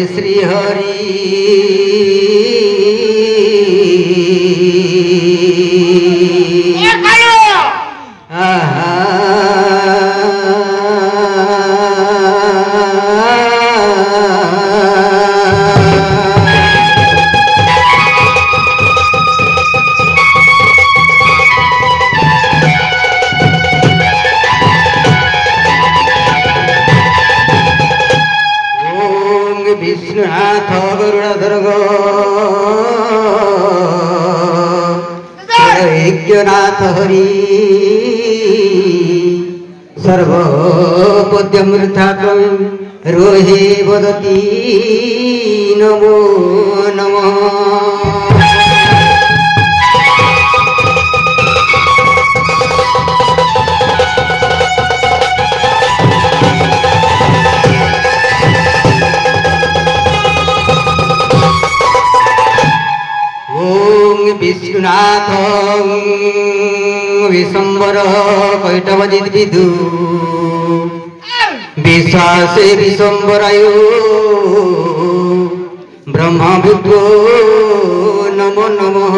श्री हरि विष्णुनाथ गरुड़ाधर यज्ञनाथ हरि सर्वपद्यमृथाक्रम रोहे वदति नमो नमः। विष्णुनाथ विशंबर कैटवजित विदु विश्वासे विशंबरायु ब्रह्मभूतो नमो नमः।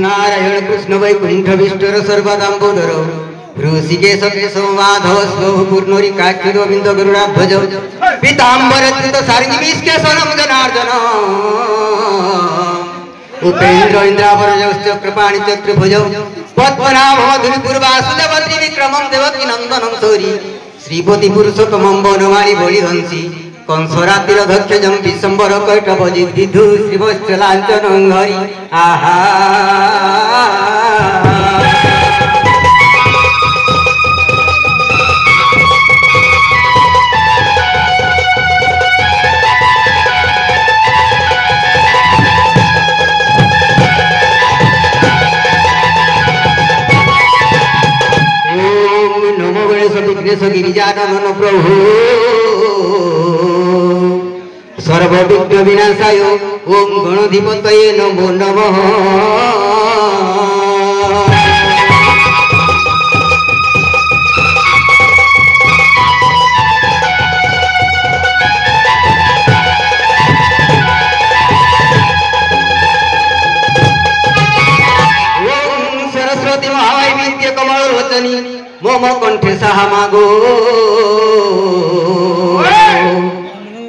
नारायण कृष्ण वैकुंठ विष्णुर सर्वदाम्बोदर ऋषिकेश केशव माधव स्व पूर्णोरी काक्षी गोविंद गरुड़ाध्वज पीताम्बर कृत सारंगी विष्केशनम जनार्दन उपेन्द्र इंद्रावर चक्रपाणि चक्रभुज पद्मनाभ मधुरीपुर वासुदेव त्रिविक्रमं देवकी नंदनं सौरी श्रीपति पुरुषोत्तमं वनमाली बलिहंसी कंसरातिर दक्षजं विशंबर कैटवजित विदु श्रीवत्सलांचनं हरि आहा। ओम नमो गणेश विघ्नेश गिरिजानन प्रभु सर्वविघ्न विनाशाय ओम गणधिपतये नमो नमः। ओम सरस्वती महावैविद्य कमलोचनी मम कंठे साहा मागो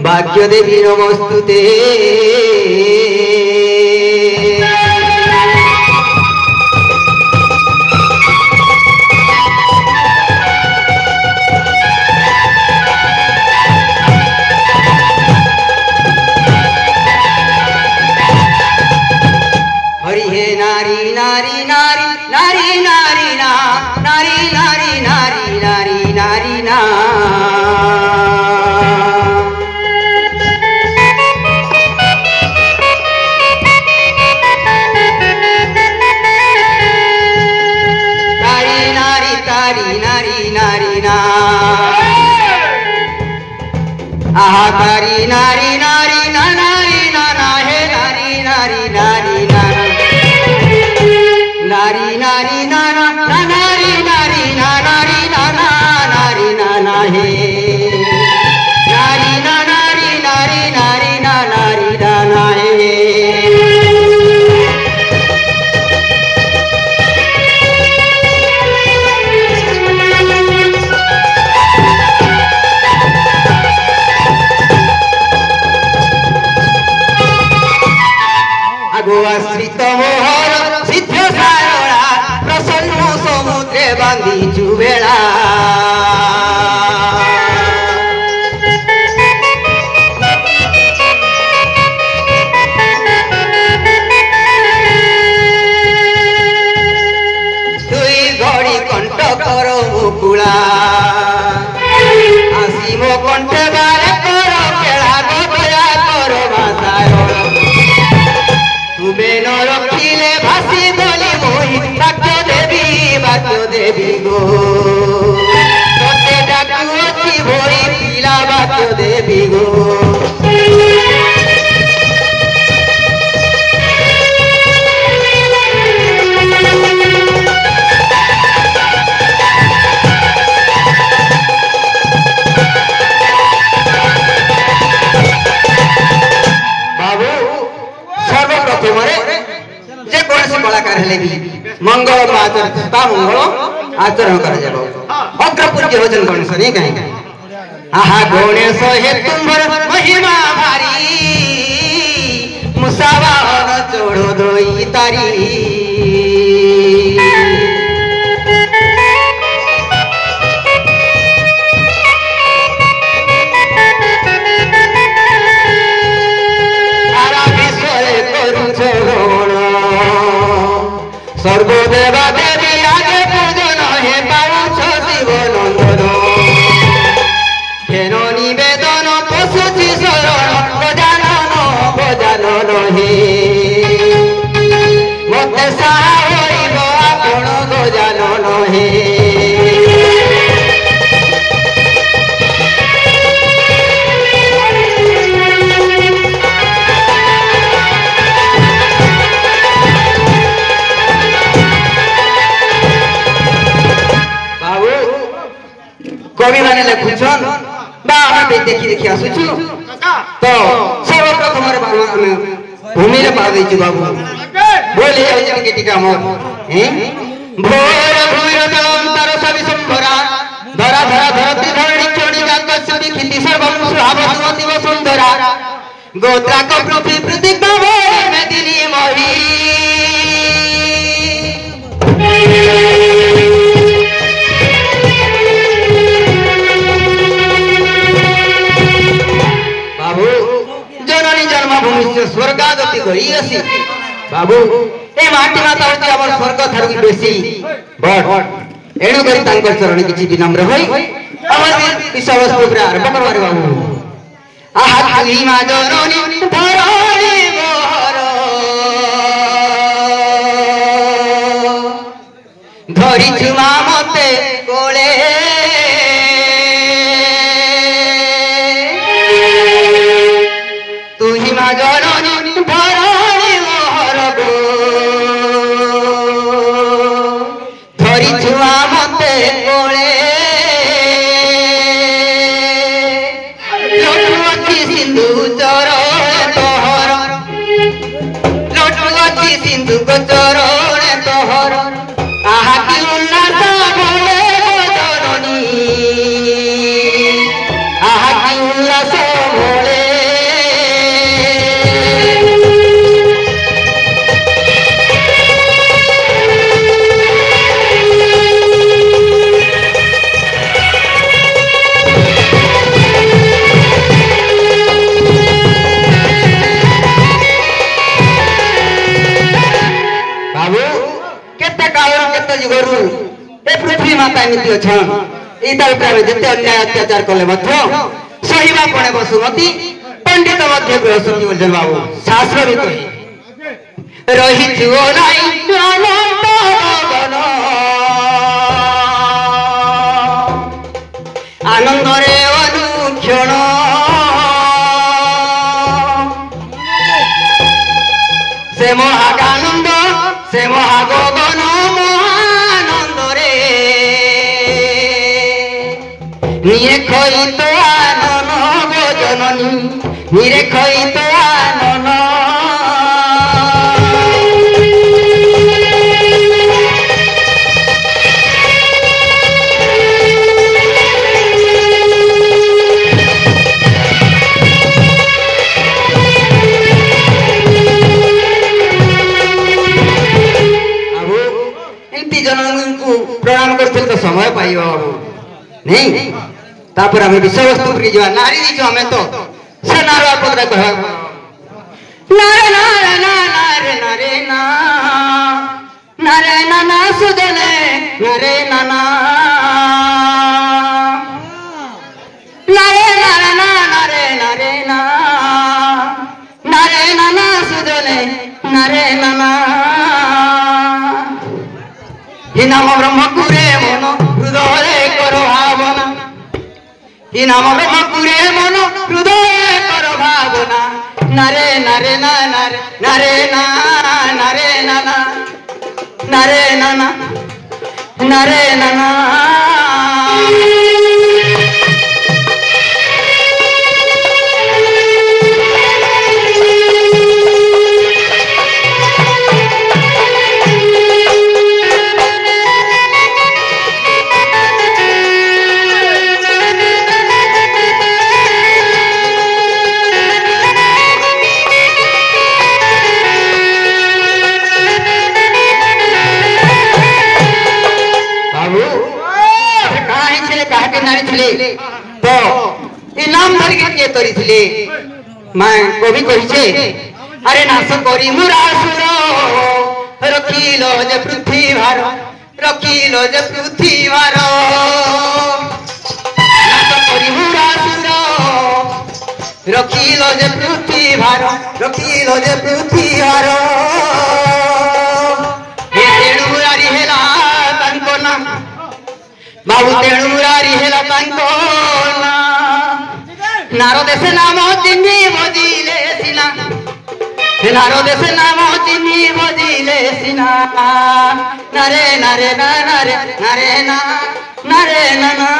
भाग्य देवी नमस्तुते। हरि हे नारी नारी नारी नारी नारी ना नारी नारी नारी नारी नारी ना आहा तारी नारी नारी ना नारी ना ना हे नारी नारी नारी ना नारी नारी ना ना ना नारी नारी ना नारी ना ना नारी ना ना हे नारी ना नारी नारी नारी ना नारी ना ना हे। आश्रित मोहर सिद्ध सारणा प्रसन्न समुद्रे बांधी चुबेड़ा दुई घड़ी कंठ कर मुकुला आसी मो कंठ बारे कर केड़ा गया कर भाषाय तुमे न रखिले भासी गली मोहि बाक्य देवी गो तोते डाकुअछि भोई पिला बाक्य देवी गो। हेले भी मंगल आचरण ता मंगल आचरण कर जाबो अग्रपूज्य भजन गणेश नहीं कहीं आहा गणेश हे तुम्हार महिमा भारी मुसावार चढ़ो दोई तारी सर्वदेवा देवी आगे पूजन हे पाउछ शिव नंदन हेन निवेदन पशुची शरण गजानन हे मते साहब आपण गजानन हे कवि माने लिखुछन बा हम देखि देखि आसुछु तो सर्वप्रथम भूमि रे पा दैछु बाबू बोले जाय के टीका मोर हैं भोर भूमि अंतर सब संभरा धरा धरा धरती धरणी चोणी जात सभी खिति सर्वम सुहावती वसुंधरा गोत्रा को पृथ्वी प्रतिज्ञा में दिली मोही स्वर्गागति गई आसी बाबू ए माटी माता होती हमर स्वर्ग थारु बेसी बड एणु करी तांकर चरण किछि विनम्र होई हमर विषय वस्तु पर आरंभ करबार बाबू आहा खाली मा जननी धरणी मोहर धरि छुमा मते कोले तुही मा जननी धरणी मोहर गो धरि छुआ मते कोले लटुअछि सिंधु चरण तोहर लटुअछि सिंधु चरण तोहर आहा कि उल्लास भले जननी आहा कि उल्लास भले जुगरु ए पृथ्वी माता एमिति अछन ई तार ऊपर जते अन्याय अत्याचार कले मध्य सहीबा पणे बसुमती पंडित मध्य बृहस्पति बोल बाबू शास्त्र भी कहि रही जुओ नाई अनंत गगन आनंद रे अनुक्षण से महागानंद से महागगन निरे खई तो आनन गो जननी निरे खई तो आनन बाबू एंती जननी को प्रणाम करते तो समय पाइबा बाबू नहीं तापर हमें विषय वस्तु पर जीवा नारी दी जो हमें तो से नारवा पकड़ा कह नारे नारे नारे नारे ना नारे नाना सुदने नारे नाना नारे नारे नारे नारे ना नारे नाना सुदने नारे नाना हि नाम ब्रह्म कुरे मन हृदय करो भावना हि नाम ब्रह्म कुरे मन हृदय करो भावना नारे नारे ना नारे नारे ना नारे नाना नारे नाना नारे नाना करिथिले तो इनाम धर के तोरिथिले मैं कवि कहिछे अरे नाश करी मुरासुर रखिलो जे पृथ्वी भार रखिलो जे पृथ्वी भार नाश करी मुरासुर रखिलो जे पृथ्वी भार रखिलो जे पृथ्वी भार हे तेणु मुरारी हेला तांको ना बाबू तेणु मुरारी हेला तांको ना नारद से नाम चिन्ही बजिले सिना नारद से नाम चिन्ही बजिले सिना नारे नारे ना नारे नारे ना नारे ना ना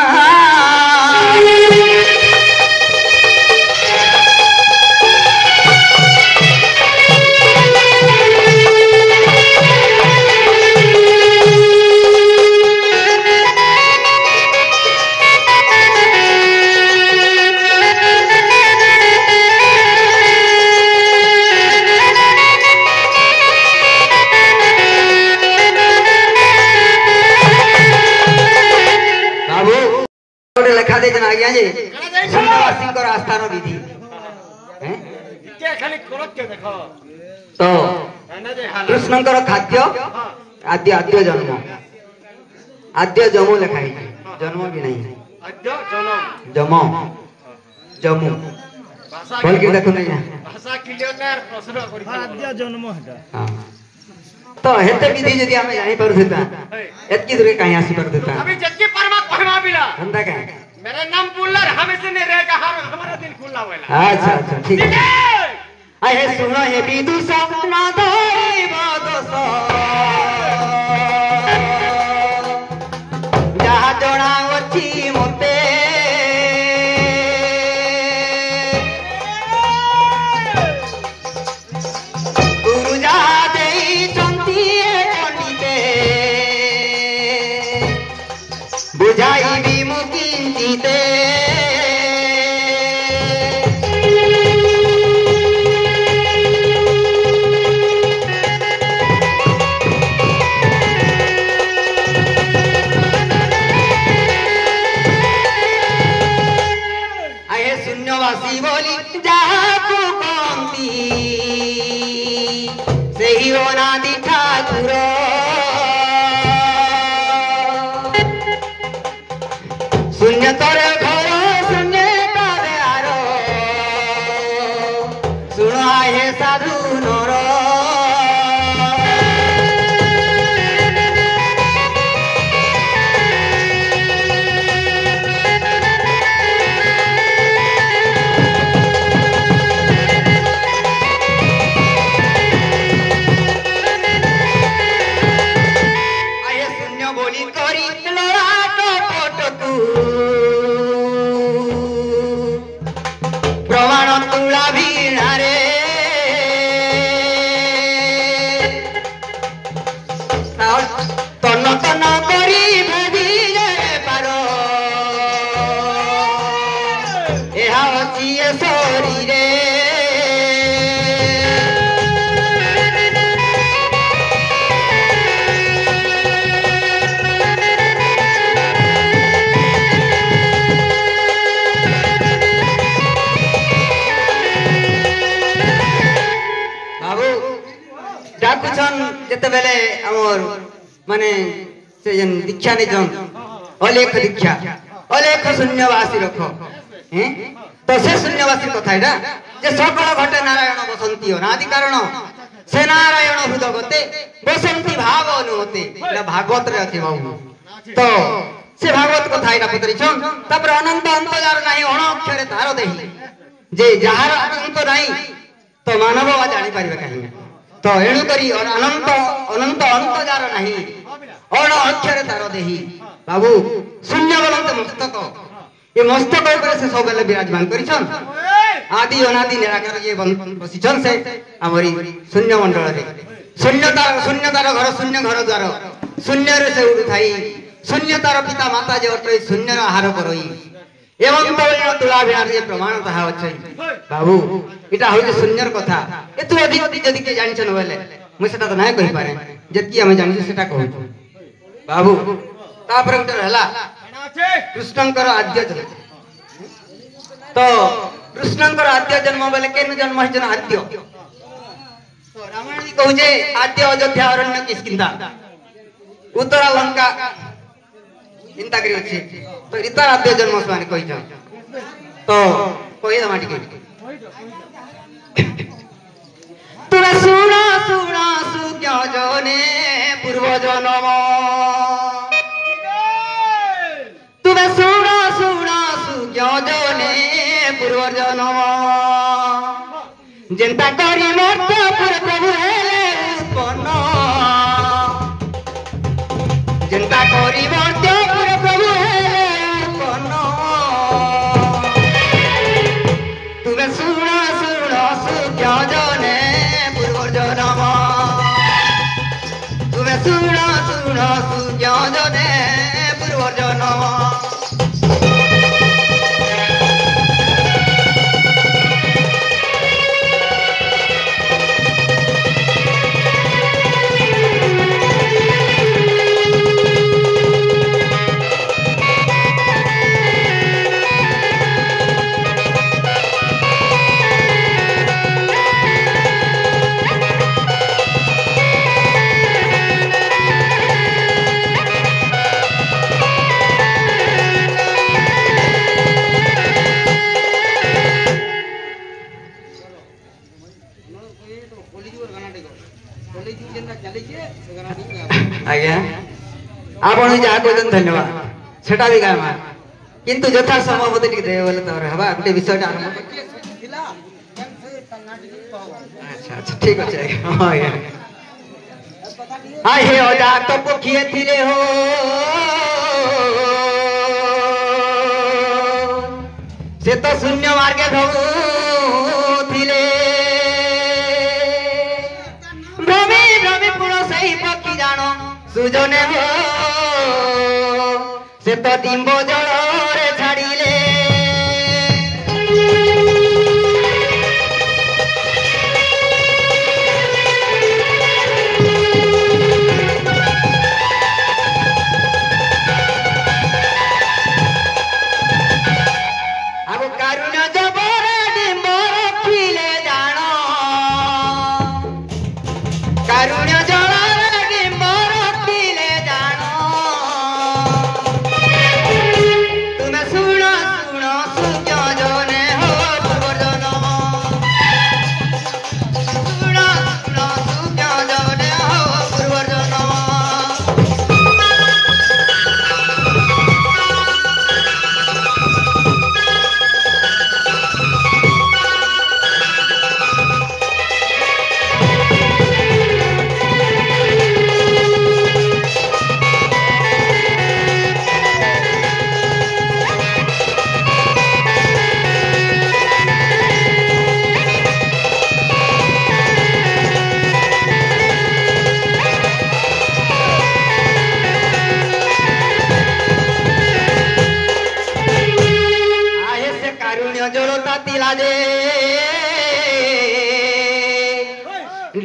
लेखा दे जना आज्ञा जे शून्यवासी को आस्थान विधि हैं के खाली करत के देखो तो कृष्णकर खाद्य आद्य आद्य जन्म लेखा है जन्म भी नहीं आद्य जन्म जमू बोल के देखो नहीं भाषा क्लियर प्रश्न करी आद्य जन्म है हां तो हेते विधि यदि हमें जानि पर देता एतकी दूर कहीं आसी पर देता अभी जक्की परमा कहमा बिला धंधा का मेरा नाम पुल्लर हमेशा ने रहेगा हमारा दिन खुला होला अच्छा अच्छा ठीक है आए सुनो हे विदु सपना दई बदस जहा जणा अछि मते गुरु जा देई चंती पंडिते बुझाई भी मुकिंते आए शून्यवासी बोली जहाँ को कौंती से ही अनादि ठाकुर शून्य तर घर शून्य तर आर सुन आए साधु नर आए शून्य बोली करी लड़ाट पटकू प्रमाण तुला भीणारे तन तन करी भेदी जे पार ଏହା ଅଛି ଏ ଶରୀରେ बाबू डाकुछन जेते बेले हमर माने से जन दीक्षा ने जन अलेख दीक्षा अलेख शून्यवासी रखो हैं तो से शून्यवासी कथा एटा जे सकल घटे नारायण बसंती अनादि कारण से नारायण हृदगते बसंती भाव अनुमते एटा भागवत रे अछि बाबू तो से भागवत कथा एटा पतरिछन तापर अनंत अंतजार नाही अण अक्षरे तार देही जे जहार अंत नाही तो मानव वा जानि परिबे काहे तो एणु करी अनंत अनंत अंतजार नाही अण अक्षरे तार देही बाबू शून्य बलंत मस्तक ये मस्तक ऊपर से सब बेले विराजमान करिछन आदि अनादि निराकार ये बसिछन से हमरी शून्य मंडल रे शून्यतार घर शून्य घर द्वार शून्य रे से उठाई शून्यतार पिता माता जे अटै शून्य रा आहार करई एवं तोळिन तुला बिहार ये प्रमाण ताहा अछि बाबू इटा होय शून्यर कथा एतु अधिक जदि के जानिछन बोले मु सेटा त नाही कहि पारे जति हम जानि सेटा कहू बाबू तापर उठर हला कृष्णंकर आद्य जन्म तो कृष्णंकर आद्य जन्म बोले केन जन्म है जन आद्य तो रामायण जी कहूजे आद्य अयोध्या अरण्य किष्किंधा उत्तरा लंका चिंता करी अछि तो इतर आद्य जन्म माने कहि जा तो कहि द माटी के तुरा सुना सुना सुज्ञ जने पूर्व जन्म तुरा सुना सुना सुज्ञ जने पूर्व जन्म जेंता करी मर्त्य पुर प्रभु हेले उत्पन्न जेंता करी मर्त्य पुर प्रभु हेले उत्पन्न तुरा सुना सुना सुज्ञ जने पूर्व जन्म तुरा सुना सुना सुज्ञ जने पूर्व जन्म आज्ञा आपण जा कहते धन्यवाद सेटा भी गामा किंतु यथा समय मते टिक दे बोले तोर हबा गुटे विषय आरंभ अच्छा अच्छा ठीक अछि हां यार हाय हे अजात पखिए थिले हो से तो शून्य मार्गे धौ थिले भ्रमे भ्रमे पुरो सही पक्षी जानो सुजने हो से तो डिंब जल रे छाड़िले अब कारुण्य जबर डिंब रखिले जानो कारुण्य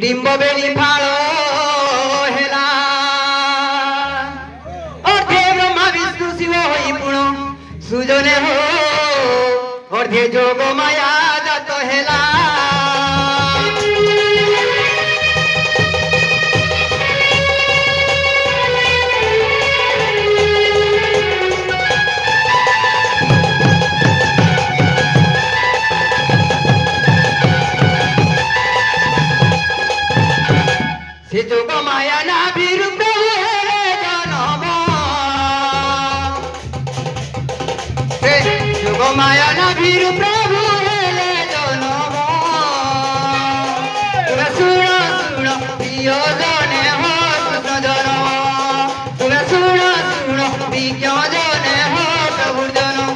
डिंब बेली फालो हेला अर्धे ब्रह्मा विष्णु शिव होई पुण सुजने हो अर्धे जोग माया जात हेला से जोग माया ना भीर प्रभु हेले जन्म से जोग माया ना भीर प्रभु हेले जन्म तुम सुनो सुनो प्रिय जने हो कृष्ण जन्म तुम सुनो सुनो प्रिय जने हो प्रभु जन्म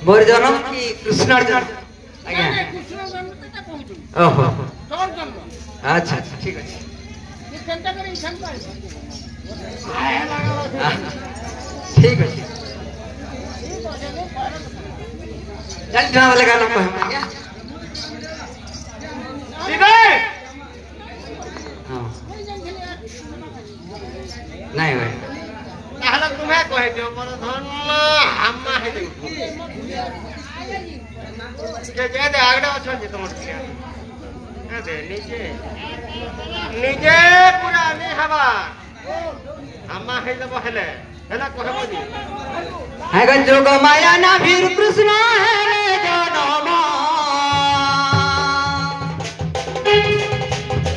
मोर जन्म की कृष्ण जन्म आज्ञा ओहो अच्छा अच्छा ठीक है ठीक है चल जाना वाले गाना को आज्ञा ठीक है नहीं भाई তাহলে তুমি কই দিও বড় ধন আম্মা হেলে কে দে আগড়া অছন্তি তোমার টিয়া দে নিজে নিজে পুরা নি হবা আম্মা হেলে বহেলে হেলা কহব নি है जोग माया ना भीर कृष्ण है जनम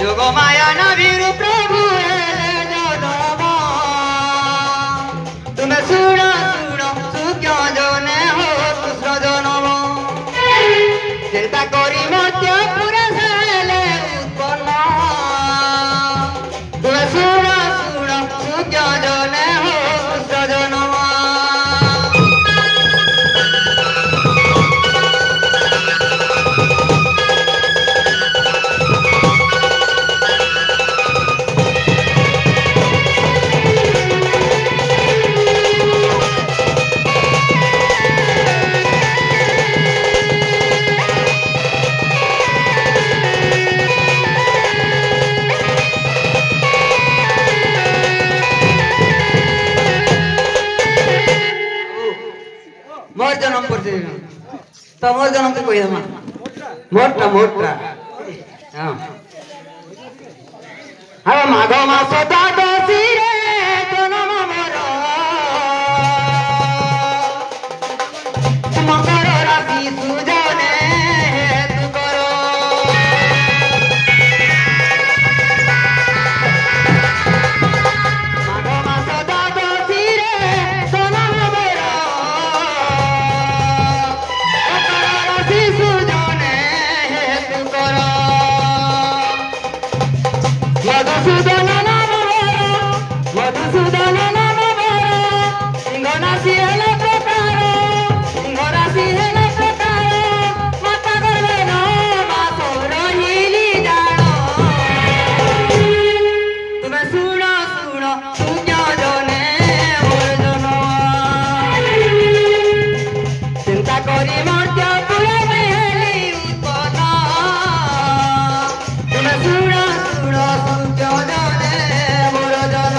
जोग माया ना भीर प्रभु है जनम तुम्हें सुनो सुनो सुख्य जने हो कृष्ण जनम चिंता करी मत्य पूरा सेले उत्पन्न तुम्हें सुनो सुनो सुख्य जने हो कृष्ण जनम मोर जन्म पर तो मोर जन्म के कोई दमा मोटा मोटा हां हां माघ मास द्वादशी रे जन्म मोर मकर राशि सुजने हेतु करो माघ मास द्वादशी रे जन्म मोर मधुसूदन नाम मधुसूदन नाम सिंह राशि हेल प्रकार सिंह राशि हेल प्रकार माता गले न मातो रहिली जान तुम्हें सुनो सुनो सुज्ञ जने मोर जन चिंता करी मर्त्य पुरा हेली उत्पन्न तुम्हें सुनो सुनो सुज्ञ जने मोर जन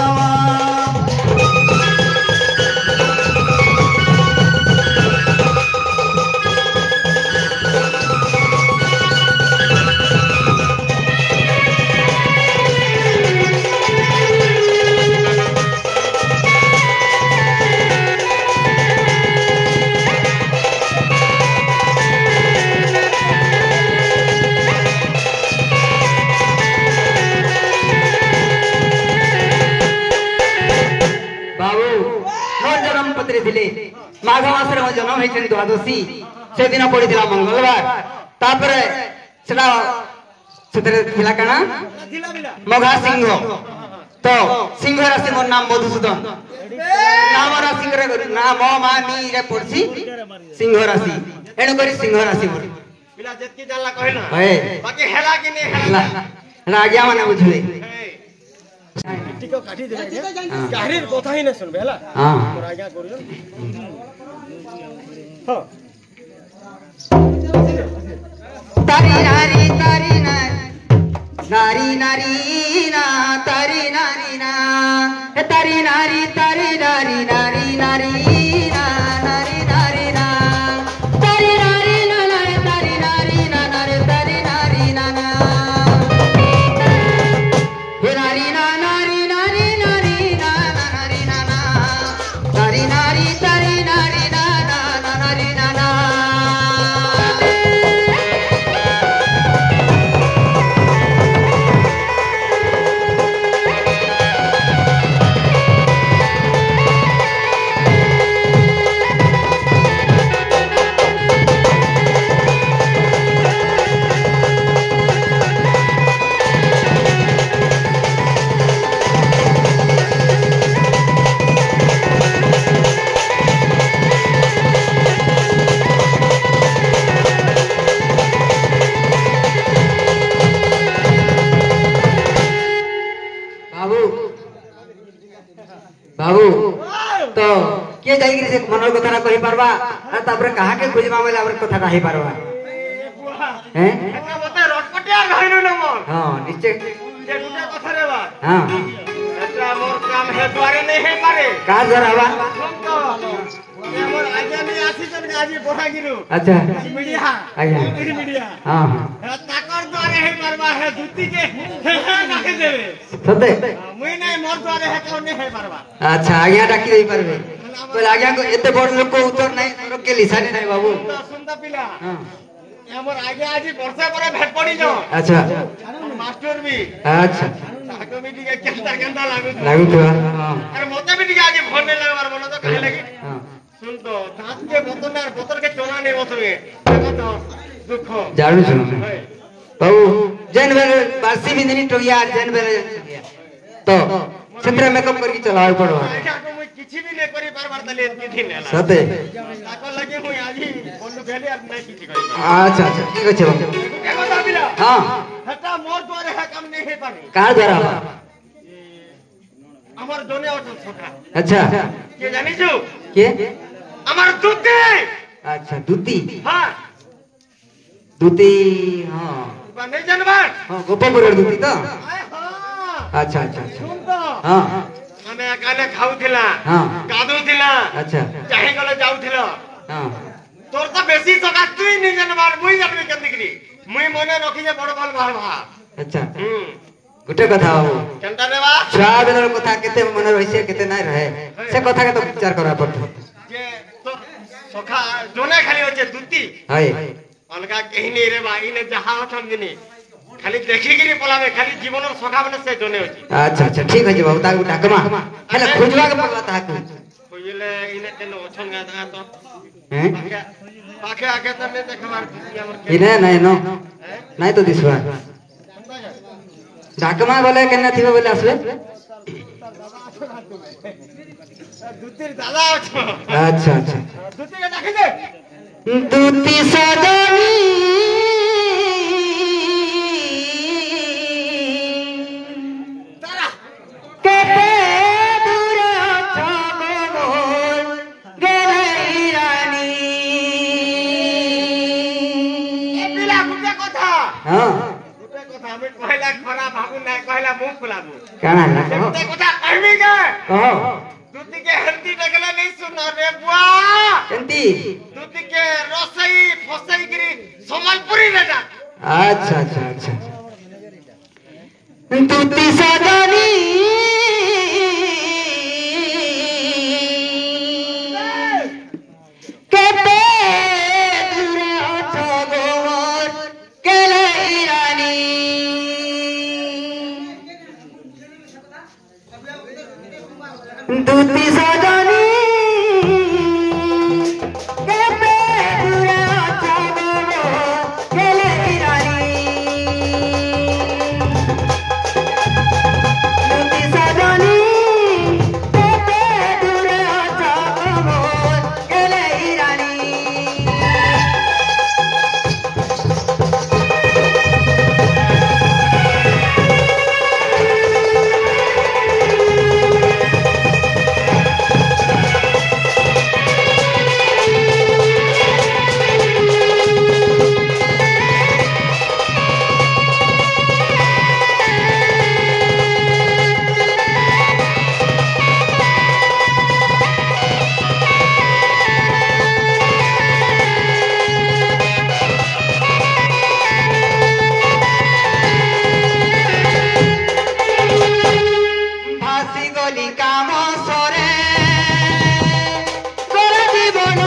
बाबू मोर जन्म पत्री थिले माघ मास रे जन्म हेछन द्वादशी से दिन पड़िथिला मंगलवार तापरे सेटा सेतरे थिला काना मघा सिंह तो सिंह राशि मोर नाम मधुसूदन नाम राशि रे नाम मा मी रे पड़सी सिंह राशि एणु करी सिंह राशि मोर पिला जेतकी जानला कहना हे बाकी हेला कि नहीं हेला रागिया माने बुझले टिको काटी देबे गाहरीर কথা हि न सुनबे हला हां मोर आज्ञा करियो हां तारी नारी तारी नारी नारी ना तारी नारी ना हे तारी नारी तारी नारी नारी नारी ना नारी नारी ना तारी नारी ना नारी तारी नारी ना नारी तारी नारी ना ना हे नारी ना नारी नारी नारी ना नारी ना ना तारी नारी तारी नारी ना ना नारी ना ना के जाई से मनर कथा ना कहि पारबा आ तापर कहा के खोजबा बेले आबर कथा कहि पारबा हैं एका मते रटपटिया घाइनु न मोर हां निश्चय जे गुटे कथा रे बा हां एटा मोर काम हे द्वारे नहीं हे पारे का जरावा सुन तो ये मोर आगे नहीं आसी जन आजी बोहा गिरु अच्छा मीडिया आया मीडिया हां ताकर द्वारे हे पारबा हे दुती के नाके देबे सते मुई नहीं मोर द्वारे हे कोने हे पारबा अच्छा आज्ञा डाकी देई पारबे बोल आज्ञा को एते बड़ लोक को उत्तर नहीं तोर के लिसानी नहीं बाबू सुनता पिला हां हमर आगे आजी वर्षा पर भेट पड़ी जाओ अच्छा मास्टर भी अच्छा ताको भी दिगे केंता लागू तो हां अरे मोते भी दिगे आजी भरने लगवार मन तो कहे लगी हां सुन तो दांत के बोतल के चोना नहीं बसोगे देखो तो दुख जाणु सुनो बाबू जैन बेले बासी भी नहीं टोया जैन बेले तो छत्र मेकअप करके चलाव पड़वा आजा को मुई किछि भी नहीं करी पारबार तले एतकी दिन हैला सते ताको लगे मुई आजी बोलू गेली আর নাই किछि करी अच्छा अच्छा ठीक আছে बाबू देखो दाबिला हां हटा मोर द्वारे है काम नहीं हे पानी का द्वारा আমার জনে অটো ছোটা अच्छा के जानी छु के আমার দুতে अच्छा दूती हां दूती हां बने जानवर हां गोपापुर दूती तो हां अच्छा अच्छा अच्छा सुन तो हां ଆମେ ଏକାନେ ଖାଉଥିଲା हां ଗାଧୁଥିଲା अच्छा ଚାହିଁ ଗଲେ ଯାଉଥିଲା हां তোর তো বেশি সকা তুই নি জানবার মুই জানবি কেমতি করি মুই মনে রখি যে বড় ভাল বাহবা अच्छा गुटे कथा बाबू কেনটা নেবা छुआ बेलर कथा केते मन रहिसे केते নাই रहे से कथा के तो विचार करा पड़तो যে তো সখা জনে খালি হচ্ছে দুতি हाय অনকা কেহি নেই রে ভাই নে যাহা অছন দিনি খালি দেখি গিরি পলাবে খালি জীবনের সখা মানে সে জনে হচ্ছে अच्छा अच्छा ठीक है बाबू ताकू डाकमा हेला खोजवा के पड़ला ताकू কইলে ইনে তেন অছন গাদা তো हैं পাখে আগে তো নে দেখবার আমার इने नहीं नो नहीं तो दिसवा डाकमा बोले केना थिबे बोले आसबे দুতির দাদা অছো अच्छा अच्छा দুতিকে ডাকি দে दूती सजनी তারা केते दूर छगोल गेलै रानी এ পিলা গুটে কথা हां গুটে কথা আমি কইলা খরা ভাবু নাই কইলা মুখ ফুলাবু काना ना कहो গুটে কথা কইবি কে कहो দুতিকে হন্তি দেখলে নাই শুনো রে বুয়া केंती দুতিকে রসাই ফসাই গিরি সম্বলপুরি রে ডাক अच्छा अच्छा अच्छा दूती सजनी केते दूर छगोल गेलै रानी दूती सजनी केते दूर छगोल गेलै रानी दूती सजनी केते दूर छगोल गेलै रानी ফাঁসি গলি কাম সরে তোর জীবন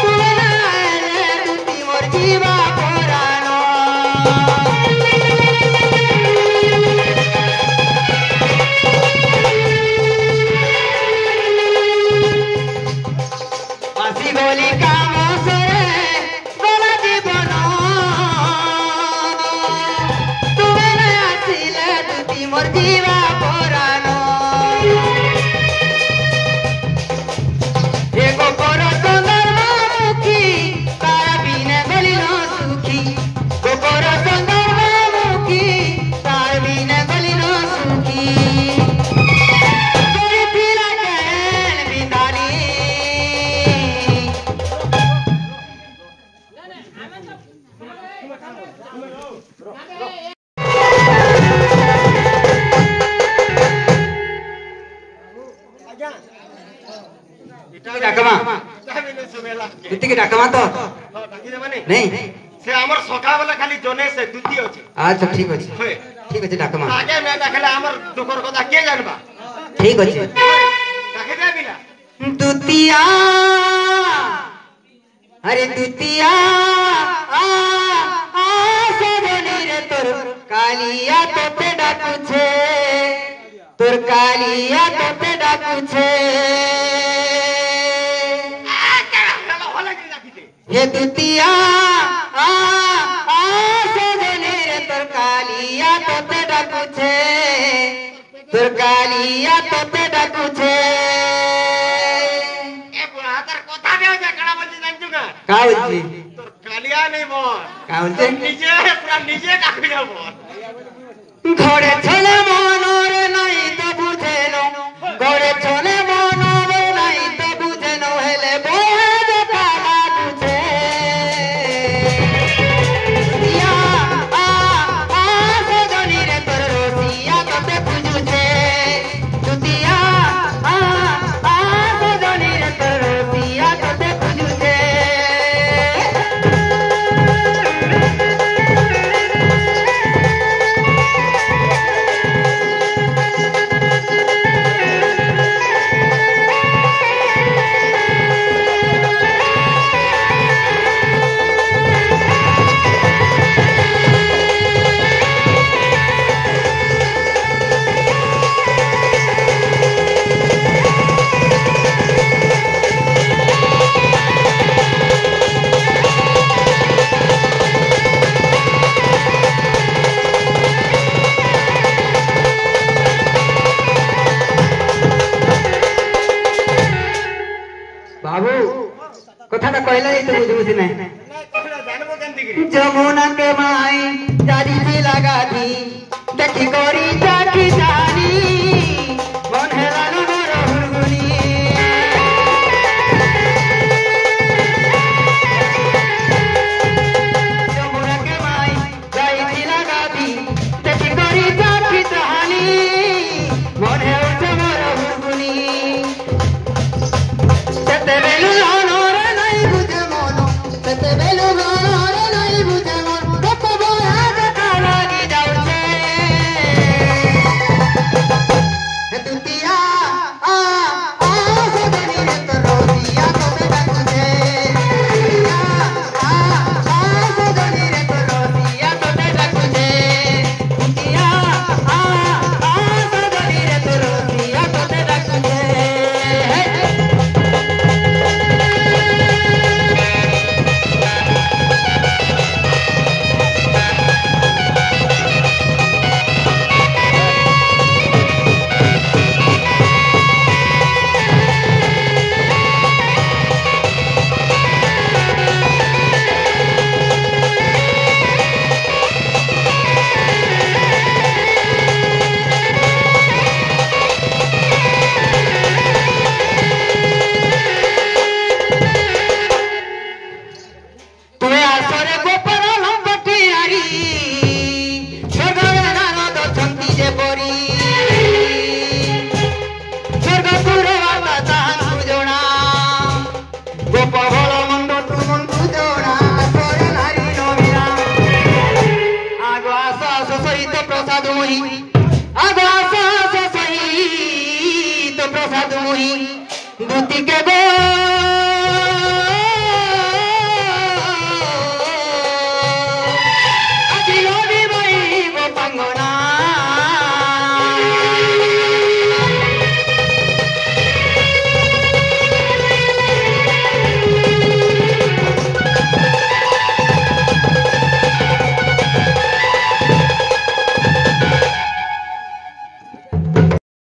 তুই না এলে দুটি মোর জীবা পরাণ ফাঁসি গলি কাম সরে তোর জীবন তুমি না আসিলে দুটি মোর জীবা পরাণ এগো পর সুন্দর মুখী তারা বিনে গলিল एति के डाकमा तो हां डाकी देबा नहीं से हमर सखा वाला खाली जने से दुती अछि अच्छा ठीक अछि ठीक अछि डाकमा आगे ना डाकले हमर दुकर कथा के जानबा ठीक अछि डाके दे बिना दुतिया अरे दुतिया आ सजनी रे तोर कालिया तोते डाकू छे तोर कालिया तोते डाकू छे हे दुतिया आ सजनी रे तोर कालिया तोते डाकू छे तोर कालिया तोते डाकू छे ए बुढ़ा तर कथा दे जा कणा बोलती जानजुगा का होची तोर कालिया नहीं बोल का होचे निजे पूरा निजे डाकू जा बोल घोड़े छने मनोरे नहीं तो बुझेनो घोड़े छने मनोरे नहीं तो बुझेनो हेले बोहे जे काला तुझे या आ सजनी रे तोर रोसिया तोते बुझुछे दुतिया आ सजनी रे तोर रोसिया तोते बुझुछे बाबू कथाटा कहला नहीं तो बुझ नहीं जानबो केंती गिरी जमुना के माई जारी से लगा दी देखी गोरी जाकी